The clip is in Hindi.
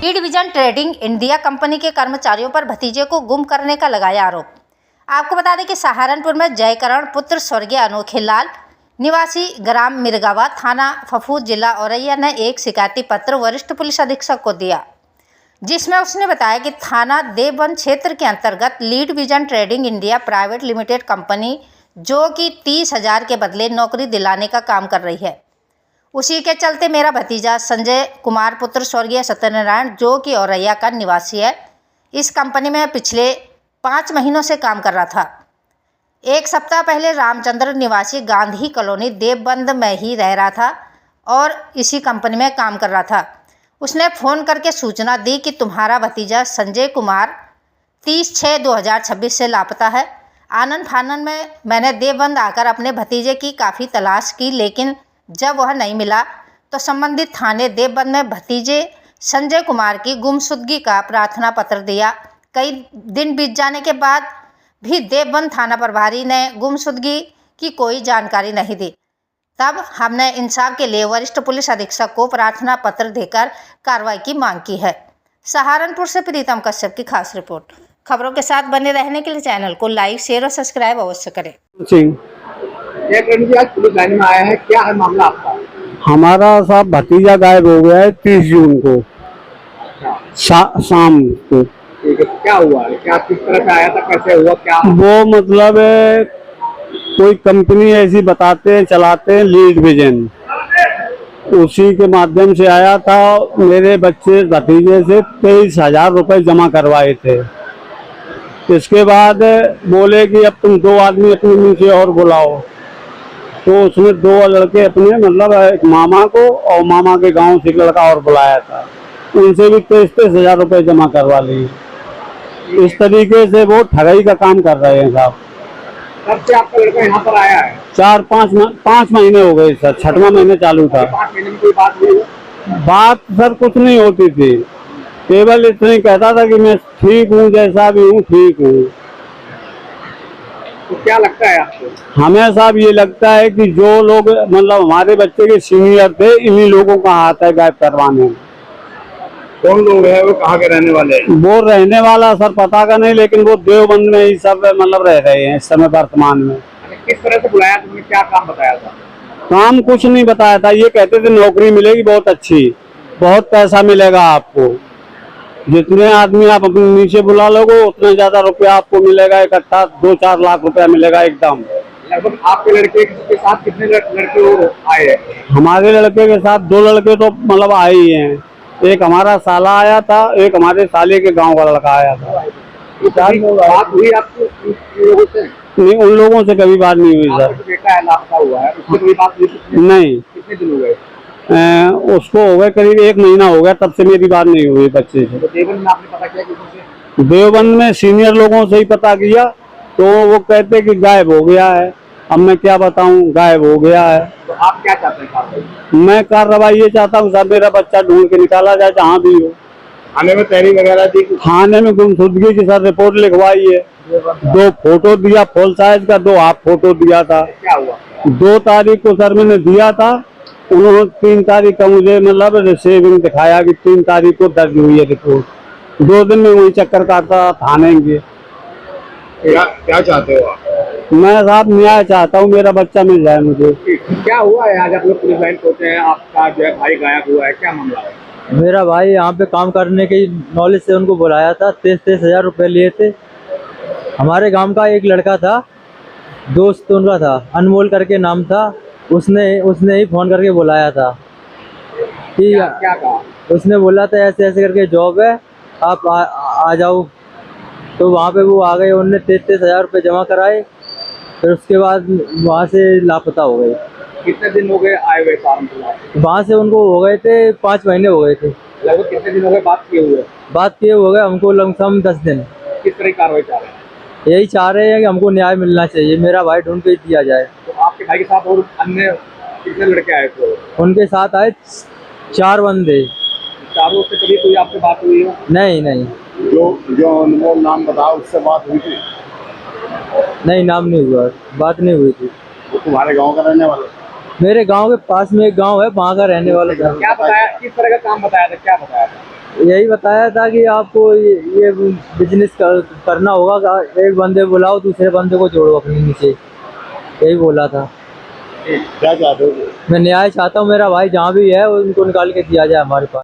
Lead vision trading India company के कर्मचारियों पर भतीजे को गुम करने का लगाया आरोप। आपको बता दें कि सहारनपुर में जयकरण पुत्र स्वर्गीय अनोखे लाल निवासी ग्राम मिर्गावा थाना फफूद जिला औरैया ने एक शिकायती पत्र वरिष्ठ पुलिस अधीक्षक को दिया, जिसमें उसने बताया कि थाना देवबंद क्षेत्र के अंतर्गत lead vision trading India private limited company जो कि 30,000 के बदले नौकरी दिलाने का काम कर रही है, उसी के चलते मेरा भतीजा संजय कुमार पुत्र स्वर्गीय सत्यनारायण जो कि औरैया का निवासी है, इस कंपनी में पिछले 5 महीनों से काम कर रहा था। एक सप्ताह पहले रामचंद्र निवासी गांधी कॉलोनी देवबंद में ही रह रहा था और इसी कंपनी में काम कर रहा था। उसने फ़ोन करके सूचना दी कि तुम्हारा भतीजा संजय कुमार 30/6/2026 से लापता है। आनन फानन में मैंने देवबंद आकर अपने भतीजे की काफ़ी तलाश की, लेकिन जब वह नहीं मिला तो संबंधित थाने देवबंद में भतीजे संजय कुमार की गुमशुदगी का प्रार्थना पत्र दिया। कई दिन बीत जाने के बाद भी देवबंद थाना प्रभारी ने गुमशुदगी की कोई जानकारी नहीं दी। तब हमने इंसाफ के लिए वरिष्ठ पुलिस अधीक्षक को प्रार्थना पत्र देकर कार्रवाई की मांग की है। सहारनपुर से प्रीतम कश्यप की खास रिपोर्ट। खबरों के साथ बने रहने के लिए चैनल को लाइक, शेयर और सब्सक्राइब अवश्य करें। आज पुलिस लाइन में आया है, क्या है मामला आपका? हमारा साहब भतीजा गायब हो गया है 30 जून को शाम को। ठीक है, क्या हुआ है? क्या किस तरह से आया था, कैसे हुआ, क्या? वो मतलब कोई कंपनी ऐसी बताते हैं चलाते हैं लीड विजन, उसी के माध्यम से आया था। मेरे बच्चे भतीजे से 23,000 रुपये जमा करवाए थे। इसके बाद बोले कि अब तुम 2 आदमी अपने नीचे और बुलाओ, तो उसने 2 लड़के अपने मतलब एक मामा को और मामा के गांव से एक लड़का और बुलाया था, उनसे भी 23,000 रुपये जमा करवा लिए। इस तरीके से वो ठगाई का काम कर रहे हैं साहब। कब से आपका लड़का यहाँ पर आया है? 4-5 महीने हो गए सर, 6वां महीने चालू था। 5 महीने में कोई बात हुई? बात सर कुछ नहीं होती थी, केवल इतना ही कहता था कि मैं ठीक हूँ, जैसा भी हूँ ठीक हूँ। तो क्या लगता है आपको? हमें साहब ये लगता है कि जो लोग मतलब हमारे बच्चे के सीनियर थे, इन्हीं लोगों का हाथ है गायब करवाने में। कौन लोग है, वो कहाँ के रहने वाले हैं? वो रहने वाला सर पता का नहीं, लेकिन वो देवबंद में ही सब मतलब रह रहे हैं इस समय वर्तमान में। किस तरह से बुलाया, तुमने क्या काम बताया था? काम कुछ नहीं बताया था, ये कहते थे नौकरी मिलेगी बहुत अच्छी, बहुत पैसा मिलेगा आपको, जितने आदमी आप अपने नीचे बुला लोगे उतने ज्यादा रुपया आपको मिलेगा, इकट्ठा 2-4 लाख रुपया मिलेगा एकदम। लगभग आपके लड़के के साथ कितने लड़के और आए हैं? हमारे लड़के के साथ 2 लड़के तो मतलब आए ही हैं। एक हमारा साला आया था, एक हमारे साले के गांव का लड़का आया था। बात हुई आपको उन लोगों से? नहीं, उन लोगों से कभी बात नहीं हुई सर। बेटा है लापता हुआ है, उससे कोई बात हुई? नहीं। कितने दिन हो गए? उसको हो गए करीब 1 महीना हो गया, तब से मेरी बात नहीं हुई बच्चे से। तो देवबंद में आपने पता किया किसी से? देवबंद में सीनियर लोगों से ही पता किया, तो वो कहते कि गायब हो गया है। अब मैं क्या बताऊं, गायब हो गया है। तो आप क्या चाहते हैं कार्रवाई? मैं कार्रवाई ये चाहता हूँ साहब, मेरा बच्चा ढूंढ के निकाला जाए जहाँ भी हो। थाने में तहरीर वगैरह दी? थाने में गुमशुदगी की सर रिपोर्ट लिखवाई है, 2 फोटो दिया फुल साइज का, 2 हाफ फोटो दिया था। क्या हुआ? 2 तारीख को सर मैंने दिया था, उन्होंने 3 तारीख का मुझे मतलब रिसीविंग दिखाया कि 3 तारीख को दर्ज हुई है रिपोर्ट। 2 दिन में वही चक्कर काटता थाने के। क्या चाहते हो आप? मैं साहब न्याय चाहता हूँ, मेरा बच्चा मिल जाए मुझे। क्या हुआ है आज आप लोग पुलिस लाइन पहुंचे हैं, आपका जो है भाई गायब हुआ है, क्या मामला है? मेरा भाई यहाँ पे काम करने की नॉलेज से उनको बुलाया था, 23,000 रुपये लिए थे। हमारे गांव का एक लड़का था, दोस्त उनका था, अनमोल करके नाम था, उसने ही फोन करके बुलाया था कि क्या कहा? उसने बोला था ऐसे ऐसे करके जॉब है, आप आ जाओ। तो वहाँ पे वो आ गए, उन्होंने 23,000 रुपये जमा कराए, फिर उसके बाद वहाँ से लापता हो गए। कितने दिन हो गए आए हुए सहारनपुर? वहाँ से उनको हो गए थे 5 महीने हो गए थे। लगभग कितने दिन हो गए बात किए हुए? बात किए हो गए हमको लमसम 10 दिन। किस तरह की कार्रवाई चाह रहे हैं? यही चाह रहे हैं कि हमको न्याय मिलना चाहिए, मेरा भाई ढूंढ के दिया जाए। तो आपके भाई के साथ और अन्य कितने लड़के आए थे? उनके साथ आए 4 बंदे। चारों से कभी कोई आपसे बात हुई हो? नहीं नहीं। जो अनमोल नाम बताओ, उससे बात हुई थी? नहीं, नाम नहीं हुआ, बात नहीं हुई थी। वो तुम्हारे गांव का रहने वाला? मेरे गांव के पास में एक गांव है, वहाँ का रहने वाला था। क्या बताया, किस तरह का काम बताया था, क्या बताया था? यही बताया था कि आपको ये बिजनेस करना होगा, एक बंदे बुलाओ, दूसरे बंदे को जोड़ो अपने नीचे, यही बोला था। क्या चाहते हो? मैं न्याय चाहता हूँ, मेरा भाई जहाँ भी है उनको निकाल के दिया जाए हमारे पास।